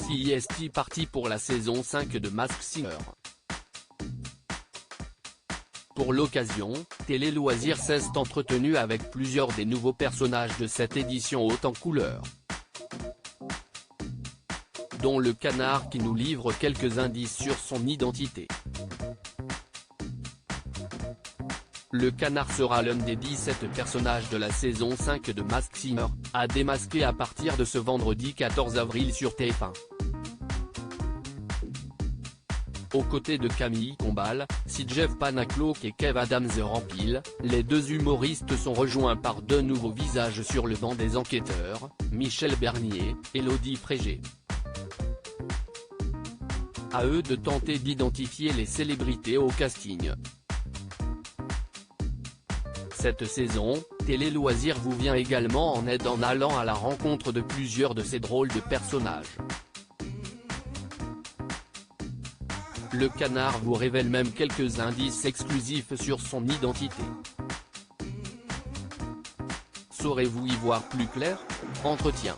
Voici est parti pour la saison 5 de Masked Singer. Pour l'occasion, Télé Loisirs s'est entretenu avec plusieurs des nouveaux personnages de cette édition haute en couleurs, dont le canard qui nous livre quelques indices sur son identité. Le canard sera l'un des 17 personnages de la saison 5 de Masked Singer, à démasquer à partir de ce vendredi 14 avril sur TF1. Aux côtés de Camille Combal, Sidjev Panaclock et Kev Adams Rampil, les deux humoristes sont rejoints par deux nouveaux visages sur le banc des enquêteurs, Michel Bernier, et Elodie Frégé. À eux de tenter d'identifier les célébrités au casting. Cette saison, Télé Loisirs vous vient également en aide en allant à la rencontre de plusieurs de ces drôles de personnages. Le canard vous révèle même quelques indices exclusifs sur son identité. Saurez-vous y voir plus clair? Entretien.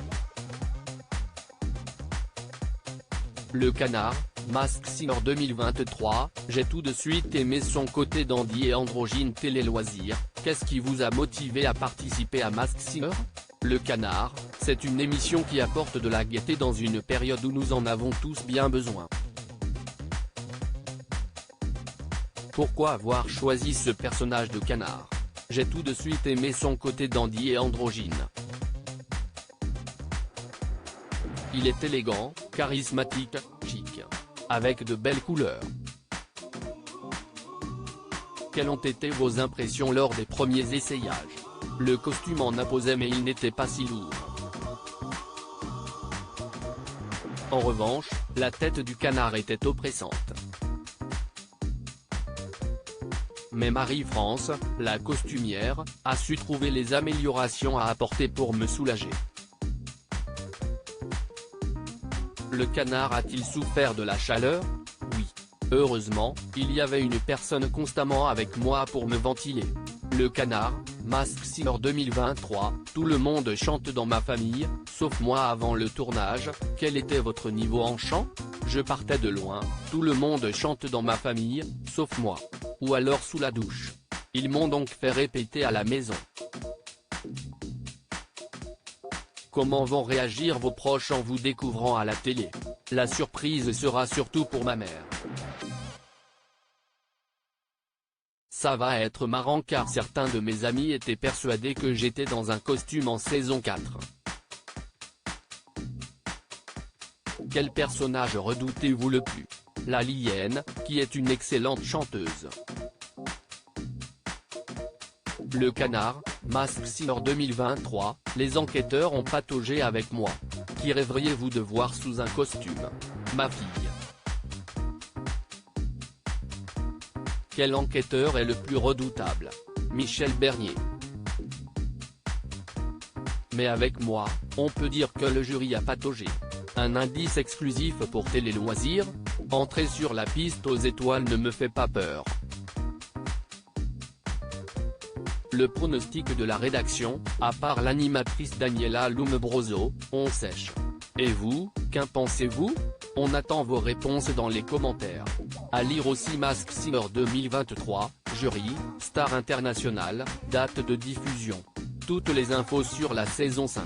Le canard, Masked Singer 2023, j'ai tout de suite aimé son côté dandy et androgyne. Télé Loisirs, qu'est-ce qui vous a motivé à participer à Masked Singer? Le canard, c'est une émission qui apporte de la gaieté dans une période où nous en avons tous bien besoin. Pourquoi avoir choisi ce personnage de canard? J'ai tout de suite aimé son côté dandy et androgyne. Il est élégant, charismatique, chic, avec de belles couleurs. Quelles ont été vos impressions lors des premiers essayages? Le costume en imposait mais il n'était pas si lourd. En revanche, la tête du canard était oppressante. Mais Marie-France, la costumière, a su trouver les améliorations à apporter pour me soulager. Le canard a-t-il souffert de la chaleur? Oui. Heureusement, il y avait une personne constamment avec moi pour me ventiler. Le canard, Masked Singer 2023, tout le monde chante dans ma famille, sauf moi avant le tournage. Quel était votre niveau en chant? Je partais de loin, tout le monde chante dans ma famille, sauf moi. Ou alors sous la douche. Ils m'ont donc fait répéter à la maison. Comment vont réagir vos proches en vous découvrant à la télé? La surprise sera surtout pour ma mère. Ça va être marrant car certains de mes amis étaient persuadés que j'étais dans un costume en saison 4. Quel personnage redoutez-vous le plus? La Lienne, qui est une excellente chanteuse. Le canard, Masked Singer 2023, les enquêteurs ont pataugé avec moi. Qui rêveriez-vous de voir sous un costume? Ma fille. Quel enquêteur est le plus redoutable? Michel Bernier. Mais avec moi, on peut dire que le jury a pataugé. Un indice exclusif pour Télé Loisirs, entrer sur la piste aux étoiles ne me fait pas peur. Le pronostic de la rédaction, à part l'animatrice Daniela Lombroso, on sèche. Et vous, qu'en pensez-vous? On attend vos réponses dans les commentaires. À lire aussi Masked Singer 2023, jury, star internationale, date de diffusion. Toutes les infos sur la saison 5.